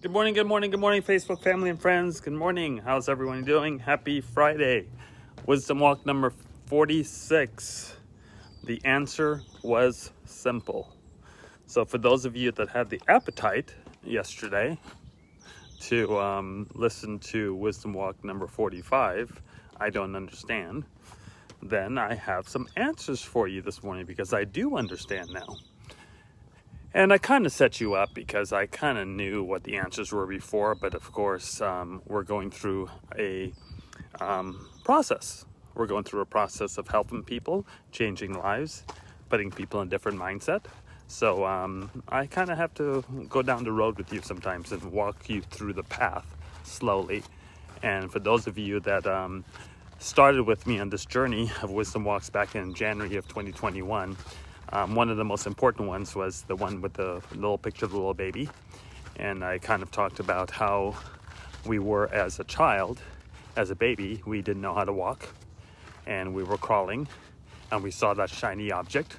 Good morning, Facebook family and friends. Good morning. How's everyone doing? Happy Friday. Wisdom walk number 46. The answer was simple. So for those of you that had the appetite yesterday to listen to wisdom walk number 45, I don't understand, then I have some answers for you this morning because I do understand now. And I kind of set you up because I kind of knew what the answers were before, but of course, we're going through a process. We're going through a process of helping people, changing lives, putting people in a different mindset. So I kind of have to go down the road with you sometimes and walk you through the path slowly. And for those of you that started with me on this journey of wisdom walks back in January of 2021, one of the most important ones was the one with the little picture of the little baby. And I kind of talked about how we were as a child, as a baby, we didn't know how to walk. And we were crawling and we saw that shiny object.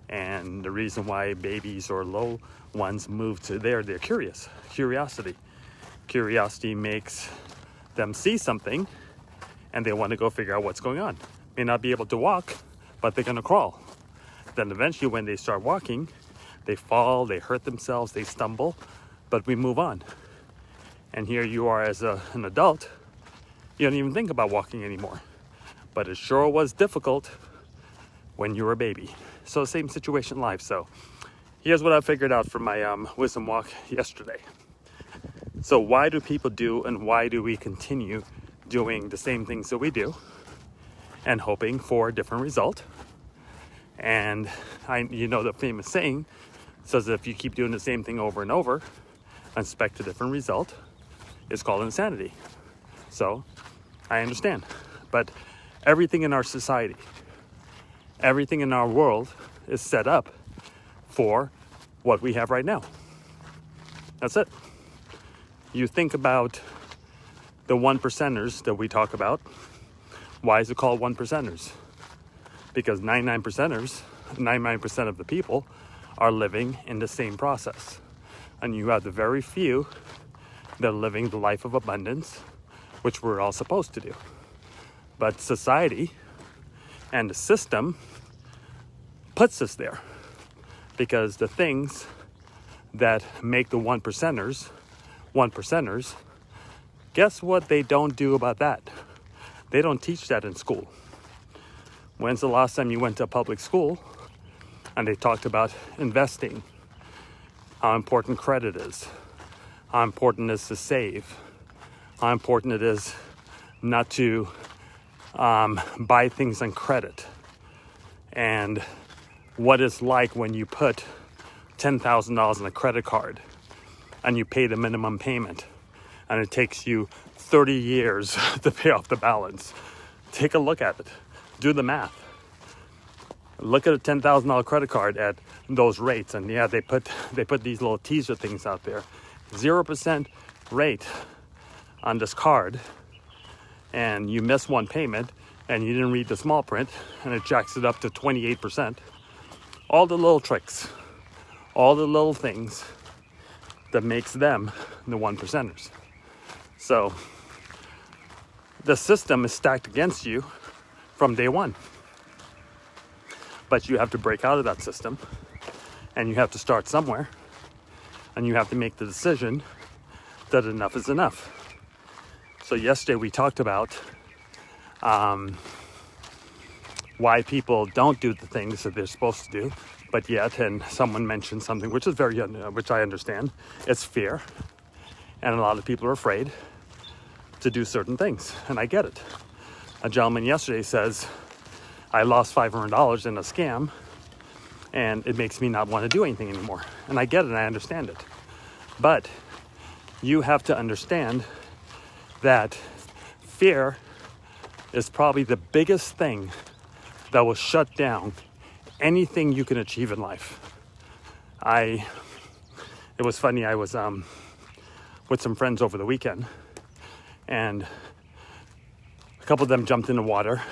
And the reason why babies or low ones move to there, they're curious. Curiosity. Curiosity makes them see something and they want to go figure out what's going on. May not be able to walk, but they're going to crawl. Then eventually when they start walking, they fall, they hurt themselves, they stumble, but we move on. And here you are as an adult, you don't even think about walking anymore. But it sure was difficult when you were a baby. So same situation in life. So here's what I figured out from my wisdom walk yesterday. So why do people do and why do we continue doing the same things that we do and hoping for a different result? And the famous saying says that if you keep doing the same thing over and over and expect a different result, it's called insanity. So I understand. But everything in our society, everything in our world is set up for what we have right now. That's it. You think about the one percenters that we talk about. Why is it called one percenters? Because 99% of the people are living in the same process. And you have the very few that are living the life of abundance, which we're all supposed to do. But society and the system puts us there because the things that make the one percenters, guess what they don't do about that? They don't teach that in school. When's the last time you went to a public school and they talked about investing, how important credit is, how important it is to save, how important it is not to buy things on credit, and what it's like when you put $10,000 on a credit card and you pay the minimum payment and it takes you 30 years to pay off the balance. Take a look at it. Do the math. Look at a $10,000 credit card at those rates, and yeah, they put these little teaser things out there. 0% rate on this card, and you miss one payment, and you didn't read the small print, and it jacks it up to 28%. All the little tricks, all the little things that makes them the one percenters. So the system is stacked against you from day one. But you have to break out of that system and you have to start somewhere and you have to make the decision that enough is enough. So yesterday we talked about why people don't do the things that they're supposed to do, but yet, and someone mentioned something which is which I understand, it's fear. And a lot of people are afraid to do certain things, and I get it. A gentleman yesterday says, I lost $500 in a scam, and it makes me not want to do anything anymore. And I get it, and I understand it. But you have to understand that fear is probably the biggest thing that will shut down anything you can achieve in life. It was funny, I was with some friends over the weekend, and a couple of them jumped in the water,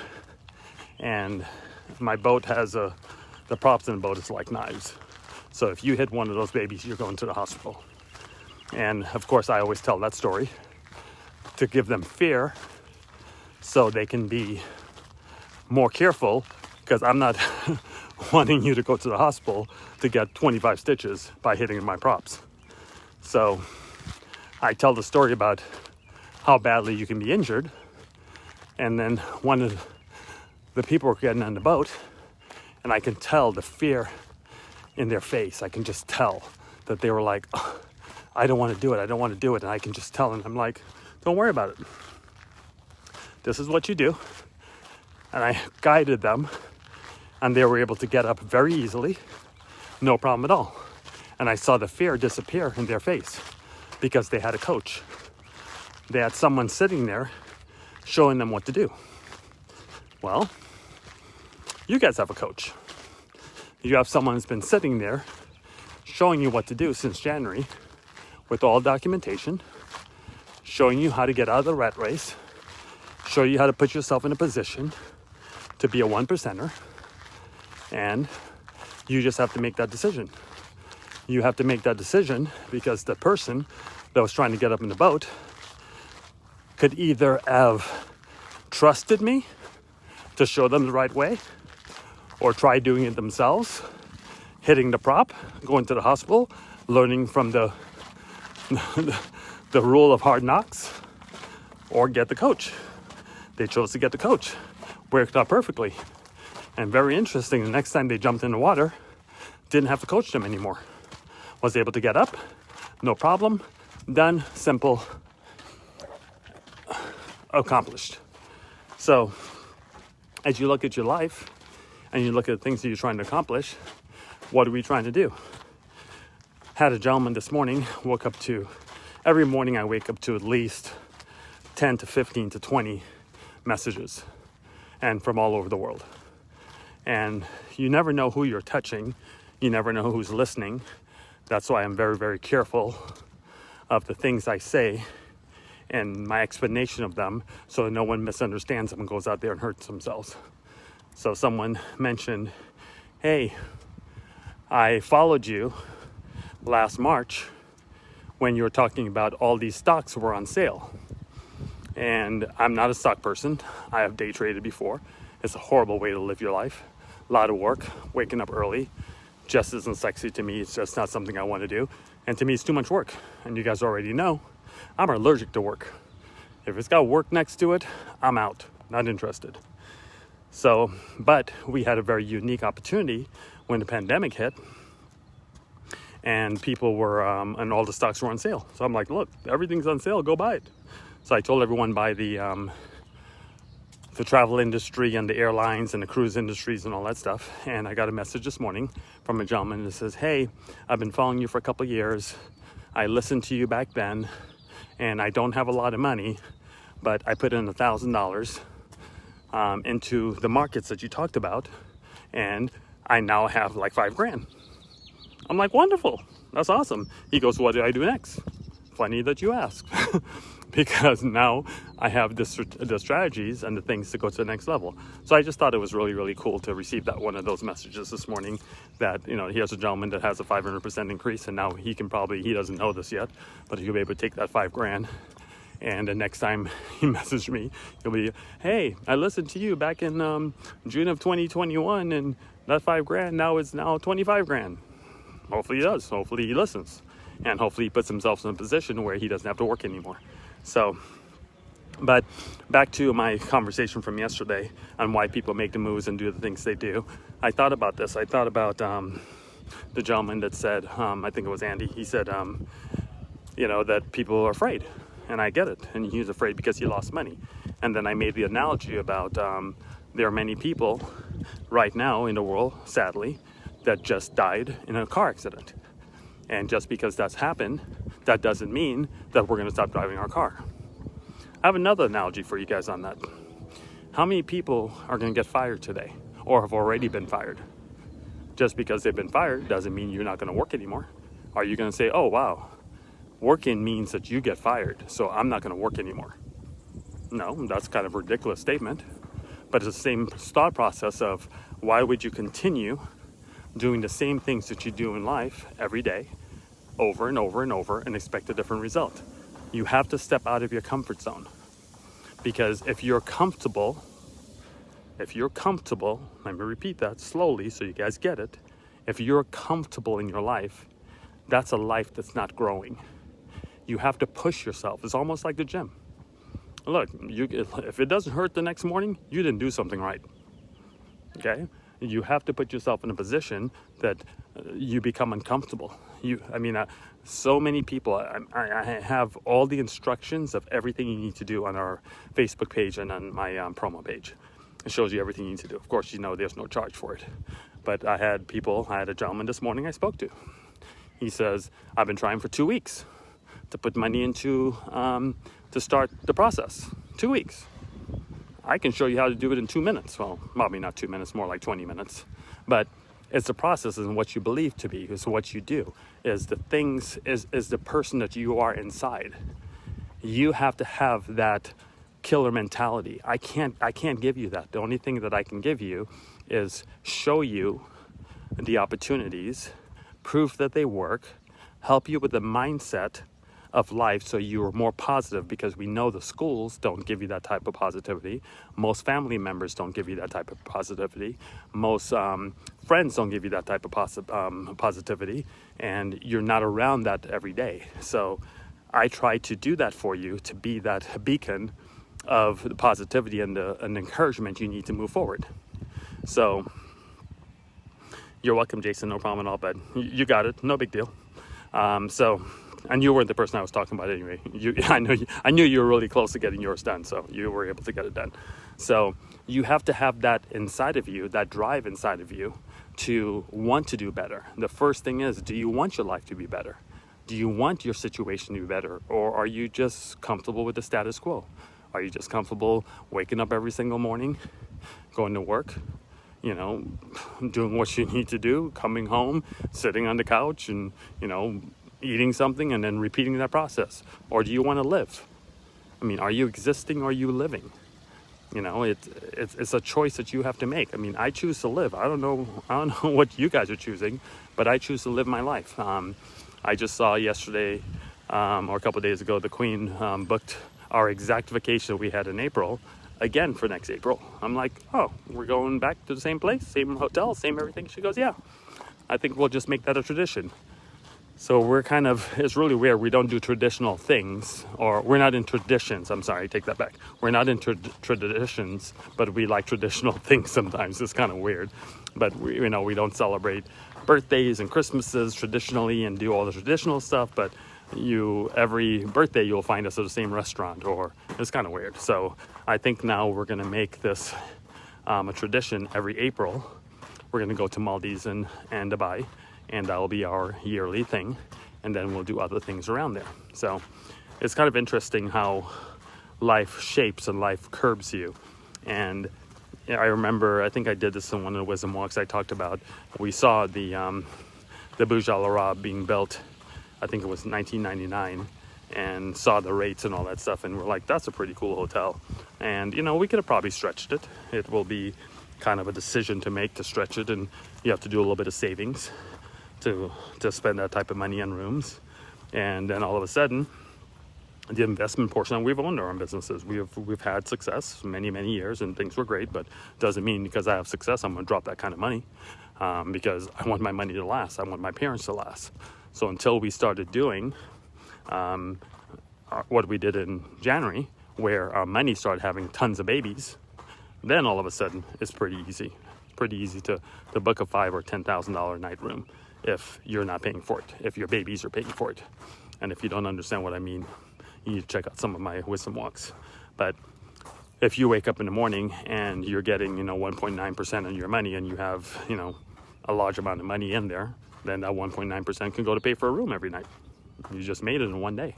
and my boat has the props in the boat is like knives. So if you hit one of those babies, you're going to the hospital. And of course, I always tell that story to give them fear so they can be more careful, because I'm not wanting you to go to the hospital to get 25 stitches by hitting my props. So I tell the story about how badly you can be injured. And then one of the people were getting on the boat, and I can tell the fear in their face. I can just tell that they were like, oh, I don't want to do it. I don't want to do it. And I can just tell, and I'm like, don't worry about it. This is what you do. And I guided them, and they were able to get up very easily, no problem at all. And I saw the fear disappear in their face because they had a coach. They had someone sitting there showing them what to do. Well, you guys have a coach. You have someone who's been sitting there showing you what to do since January with all documentation, showing you how to get out of the rat race, show you how to put yourself in a position to be a 1%er, and you just have to make that decision. You have to make that decision because the person that was trying to get up in the boat could either have trusted me to show them the right way, or try doing it themselves, hitting the prop, going to the hospital, learning from the rule of hard knocks, or get the coach. They chose to get the coach. Worked out perfectly. And very interesting, the next time they jumped in the water, didn't have to coach them anymore. Was able to get up, no problem, done, simple, accomplished. So, as you look at your life, and you look at the things that you're trying to accomplish, what are we trying to do? Had a gentleman this morning, every morning I wake up to at least 10 to 15 to 20 messages, and from all over the world. And you never know who you're touching. You never know who's listening. That's why I'm very, very careful of the things I say and my explanation of them, so that no one misunderstands them and goes out there and hurts themselves. So someone mentioned, hey, I followed you last March when you were talking about all these stocks were on sale. And I'm not a stock person. I have day traded before. It's a horrible way to live your life. A lot of work, waking up early, just isn't sexy to me. It's just not something I want to do. And to me, it's too much work. And you guys already know, I'm allergic to work. If it's got work next to it, I'm out, not interested. So, but we had a very unique opportunity when the pandemic hit, and people were, and all the stocks were on sale. So I'm like, look, everything's on sale, go buy it. So I told everyone buy the travel industry and the airlines and the cruise industries and all that stuff. And I got a message this morning from a gentleman that says, hey, I've been following you for a couple of years. I listened to you back then, and I don't have a lot of money, but I put in $1,000 into the markets that you talked about, and I now have like $5,000. I'm like, wonderful, that's awesome. He goes, what do I do next? Funny that you ask. Because now I have the strategies and the things to go to the next level. So I just thought it was really, really cool to receive that one of those messages this morning, that, you know, here's a gentleman that has a 500% increase, and now he doesn't know this yet, but he'll be able to take that $5,000. And the next time he messaged me, he'll be, hey, I listened to you back in June of 2021, and that $5,000 now is now $25,000. Hopefully he does. Hopefully he listens. And hopefully he puts himself in a position where he doesn't have to work anymore. So, but back to my conversation from yesterday on why people make the moves and do the things they do. I thought about this. I thought about the gentleman that said, I think it was Andy. He said, you know, that people are afraid. And I get it. And he was afraid because he lost money. And then I made the analogy about there are many people right now in the world, sadly, that just died in a car accident. And just because that's happened, that doesn't mean that we're going to stop driving our car. I have another analogy for you guys on that. How many people are going to get fired today or have already been fired? Just because they've been fired doesn't mean you're not going to work anymore. Are you going to say, oh, wow, working means that you get fired, so I'm not going to work anymore? No, that's kind of a ridiculous statement. But it's the same thought process of why would you continue doing the same things that you do in life every day over and over and over and expect a different result. You have to step out of your comfort zone, because if you're comfortable, let me repeat that slowly so you guys get it. If you're comfortable in your life, that's a life that's not growing. You have to push yourself. It's almost like the gym. Look, if it doesn't hurt the next morning, you didn't do something right. Okay? You have to put yourself in a position that you become uncomfortable. So many people, I have all the instructions of everything you need to do on our Facebook page and on my promo page. It shows you everything you need to do. Of course, there's no charge for it. But I had a gentleman this morning I spoke to. He says, I've been trying for 2 weeks to put money into, to start the process. 2 weeks. I can show you how to do it in 2 minutes. Well, probably not 2 minutes, more like 20 minutes. But it's the process, and what you believe to be is what you do, is the things, is the person that you are inside. You have to have that killer mentality. I can't give you that. The only thing that I can give you is show you the opportunities, proof that they work, help you with the mindset of life so you are more positive, because we know the schools don't give you that type of positivity. Most family members don't give you that type of positivity. Most friends don't give you that type of positivity, and you're not around that every day. So I try to do that for you, to be that beacon of the positivity and the encouragement you need to move forward. So you're welcome, Jason, no problem at all, but you got it, no big deal. And you weren't the person I was talking about anyway. I knew you were really close to getting yours done, so you were able to get it done. So you have to have that inside of you, that drive inside of you to want to do better. The first thing is, do you want your life to be better? Do you want your situation to be better? Or are you just comfortable with the status quo? Are you just comfortable waking up every single morning, going to work, doing what you need to do, coming home, sitting on the couch and, eating something and then repeating that process? Or do you want to live? Are you existing or are you living? It's a choice that you have to make. I choose to live. I don't know what you guys are choosing, but I choose to live my life. I just saw yesterday, or a couple of days ago, the Queen booked our exact vacation we had in April again for next April. I'm like, oh, we're going back to the same place, same hotel, same everything. She goes, yeah, I think we'll just make that a tradition. So it's really weird. We don't do traditional things, or we're not in traditions. I'm sorry, take that back. We're not in traditions, but we like traditional things sometimes. It's kind of weird. But we don't celebrate birthdays and Christmases traditionally and do all the traditional stuff, but every birthday you'll find us at the same restaurant, or it's kind of weird. So I think now we're going to make this a tradition. Every April, we're going to go to Maldives and Dubai, and that'll be our yearly thing, and then we'll do other things around there. So it's kind of interesting how life shapes and life curbs you. And I remember, I think I did this in one of the wisdom walks I talked about. We saw the Burj Al Arab being built, I think it was 1999, and saw the rates and all that stuff, and we're like, that's a pretty cool hotel. And we could have probably stretched it. It will be kind of a decision to make to stretch it, and you have to do a little bit of savings to spend that type of money on rooms. And then all of a sudden, the investment portion, we've owned our own businesses. We've had success many years, and things were great, but doesn't mean because I have success I'm going to drop that kind of money, because I want my money to last. I want my parents to last. So until we started doing what we did in January, where our money started having tons of babies, then all of a sudden it's pretty easy. Pretty easy to book a $5,000 or $10,000 a night room if you're not paying for it, if your babies are paying for it. And if you don't understand what I mean, you need to check out some of my wisdom walks. But if you wake up in the morning and you're getting 1.9% on your money, and you have a large amount of money in there, then that 1.9% can go to pay for a room every night. You just made it in one day.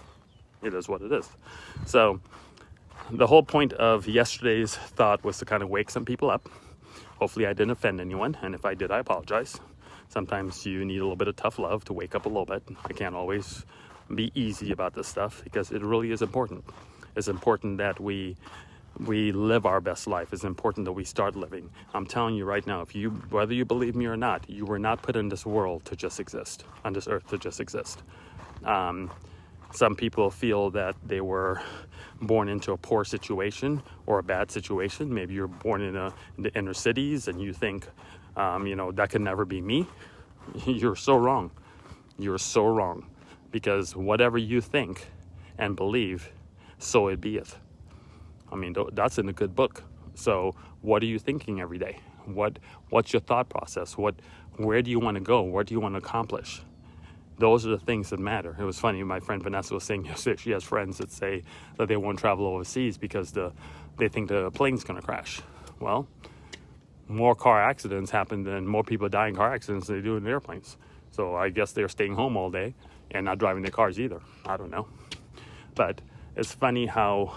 It is what it is. So the whole point of yesterday's thought was to kind of wake some people up. Hopefully I didn't offend anyone, and if I did, I apologize. Sometimes you need a little bit of tough love to wake up a little bit. I can't always be easy about this stuff, because it really is important. It's important that we live our best life. It's important that we start living. I'm telling you right now, whether you believe me or not, you were not put in this world to just exist, on this earth to just exist. Some people feel that they were born into a poor situation or a bad situation. Maybe you're born in the inner cities and you think, that could never be me. You're so wrong. You're so wrong. Because whatever you think and believe, so it beeth. I mean, that's in a good book. So what are you thinking every day? What's your thought process? Where do you want to go? What do you want to accomplish? Those are the things that matter. It was funny, my friend Vanessa was saying yesterday she has friends that say that they won't travel overseas because they think the plane's going to crash. Well, more car accidents happen than more people die in car accidents than they do in airplanes. So I guess they're staying home all day and not driving their cars either. I don't know. But it's funny how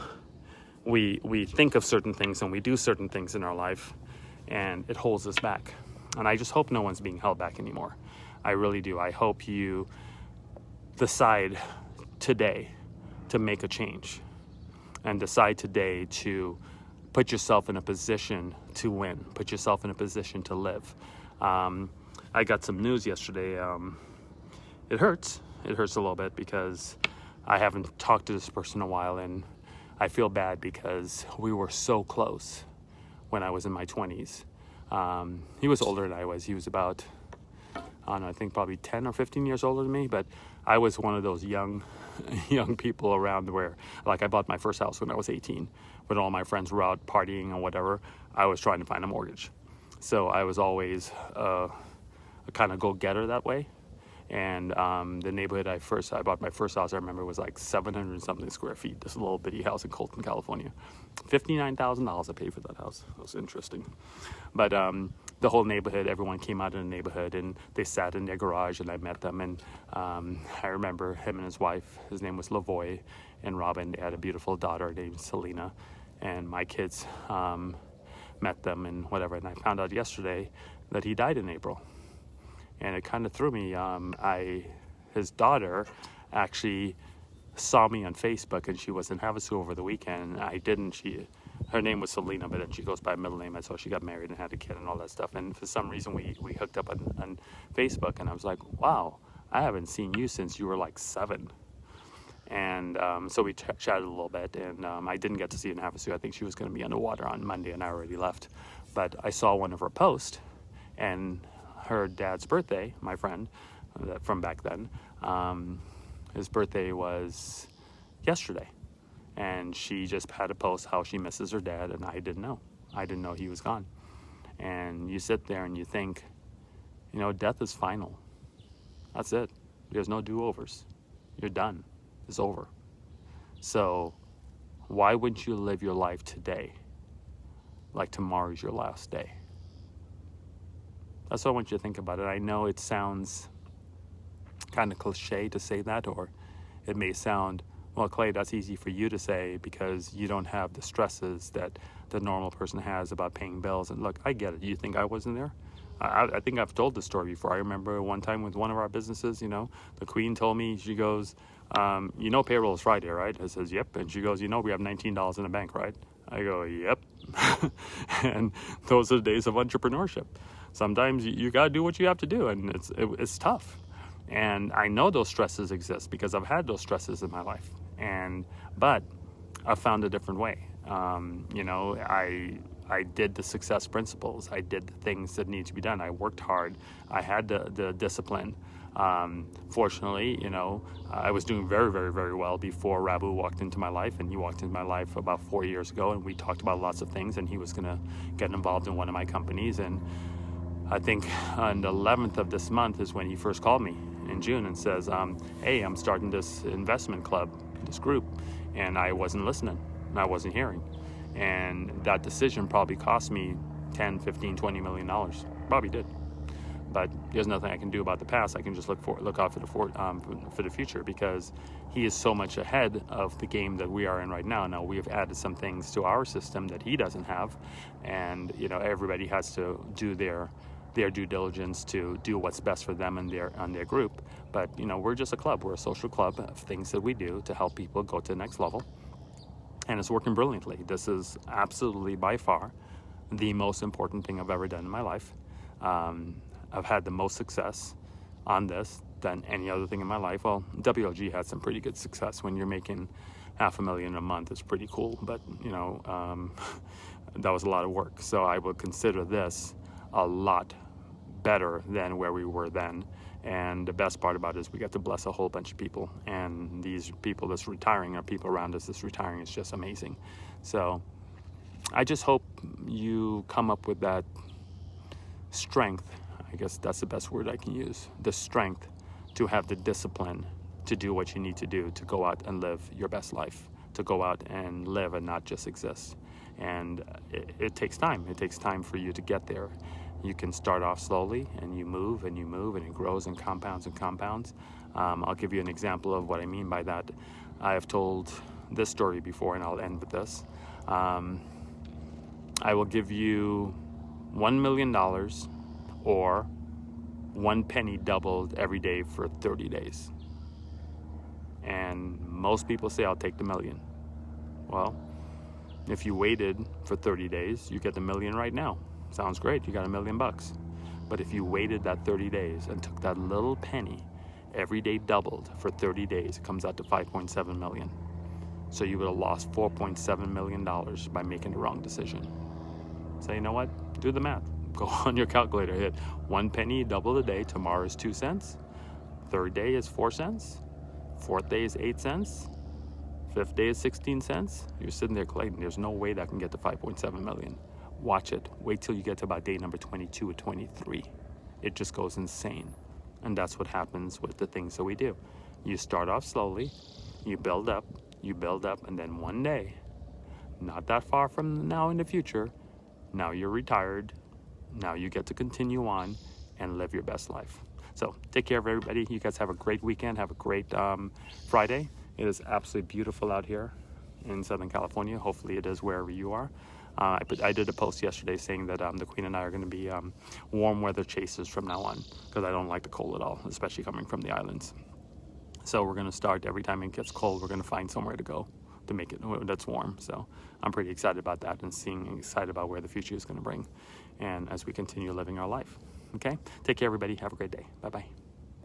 we think of certain things and we do certain things in our life and it holds us back. And I just hope no one's being held back anymore. I really do. I hope you decide today to make a change and decide today to put yourself in a position to win, put yourself in a position to live. I got some news yesterday. It hurts. It hurts a little bit because I haven't talked to this person in a while, and I feel bad because we were so close when I was in my 20s. He was older than I was. He was about, I think probably 10 or 15 years older than me, but I was one of those young people around where, like, I bought my first house when I was 18. When all my friends were out partying or whatever, I was trying to find a mortgage. So I was always a kind of go-getter that way. And the neighborhood I bought my first house, I remember, was like 700 something square feet. This little bitty house in Colton, California. $59,000 I paid for that house. It was interesting. But the whole neighborhood, everyone came out in the neighborhood and they sat in their garage and I met them. And I remember him and his wife, his name was Lavoy and Robin. They had a beautiful daughter named Selena. And my kids met them and whatever. And I found out yesterday that he died in April. And it kind of threw me. His daughter actually saw me on Facebook, and she was in Havasu over the weekend. I didn't. Her name was Selena, but then she goes by a middle name, and so she got married and had a kid and all that stuff. And for some reason, we hooked up on Facebook, and I was like, wow, I haven't seen you since you were like 7. And so we chatted a little bit, and I didn't get to see her in Havasu. I think she was going to be underwater on Monday, and I already left. But I saw one of her posts, and her dad's birthday, my friend from back then, his birthday was yesterday. And she just had a post how she misses her dad, and I didn't know. I didn't know he was gone. And you sit there and you think, death is final. That's it. There's no do-overs. You're done. It's over. So why wouldn't you live your life today like tomorrow's your last day? That's what I want you to think about it. I know it sounds kind of cliche to say that, or it may sound, well, Clay, that's easy for you to say because you don't have the stresses that the normal person has about paying bills. And look, I get it. You think I wasn't there? I think I've told this story before. I remember one time with one of our businesses, the queen told me, she goes, payroll is Friday, right? I says, yep. And she goes, we have $19 in the bank, right? I go, yep. And those are the days of entrepreneurship. Sometimes you got to do what you have to do, and it's tough. And I know those stresses exist because I've had those stresses in my life. But I found a different way. I did the success principles. I did the things that need to be done. I worked hard. I had the discipline. Fortunately, I was doing very, very, very well before Rabu walked into my life, and he walked into my life about 4 years ago, and we talked about lots of things, and he was going to get involved in one of my companies. And I think on the 11th of this month is when he first called me in June and says, hey, I'm starting this investment club, this group. And I wasn't listening, and I wasn't hearing. And that decision probably cost me $10, $15, $20 million. Probably did. But there's nothing I can do about the past. I can just look out for the future, because he is so much ahead of the game that we are in right now. Now, we have added some things to our system that he doesn't have. And, everybody has to do their due diligence to do what's best for them and their group. But, we're just a club. We're a social club of things that we do to help people go to the next level. And it's working brilliantly. This is absolutely, by far, the most important thing I've ever done in my life. I've had the most success on this. than any other thing in my life. Well, WLG had some pretty good success. When you're making $500,000 a month, it's pretty cool, but that was a lot of work. So I would consider this a lot better than where we were then. And the best part about it is we got to bless a whole bunch of people, and these people that's retiring, or people around us that's retiring, is just amazing. So I just hope you come up with that strength. I guess that's the best word I can use. The strength to have the discipline to do what you need to do to go out and live your best life, to go out and live and not just exist. And it takes time. It takes time for you to get there. You can start off slowly, and you move and you move, and it grows and compounds and compounds. I'll give you an example of what I mean by that. I have told this story before, and I'll end with this. I will give you $1 million or 1 penny doubled every day for 30 days. And most people say, I'll take the million. Well, if you waited for 30 days, you get the million right now. Sounds great, you got $1 million. But if you waited that 30 days and took that little penny, every day doubled for 30 days, it comes out to 5.7 million. So you would have lost $4.7 million by making the wrong decision. So you know what? Do the math. Go on your calculator, hit 1 penny double a day. Tomorrow is 2 cents. Third day is 4 cents. Fourth day is 8 cents. Fifth day is 16 cents. You're sitting there collecting. There's no way that can get to 5.7 million. Watch it. Wait till you get to about day number 22 or 23. It just goes insane. And that's what happens with the things that we do. You start off slowly, you build up, and then one day, not that far from now in the future, now you're retired. Now you get to continue on and live your best life. So take care of everybody. You guys have a great weekend. Have a great Friday. It is absolutely beautiful out here in Southern California. Hopefully it is wherever you are. I did a post yesterday saying that the Queen and I are going to be warm weather chasers from now on, because I don't like the cold at all, especially coming from the islands. So we're going to start, every time it gets cold, we're going to find somewhere to go to make it that's warm. So I'm pretty excited about that, and excited about where the future is going to bring, and as we continue living our life. Okay, take care everybody. Have a great day. Bye bye.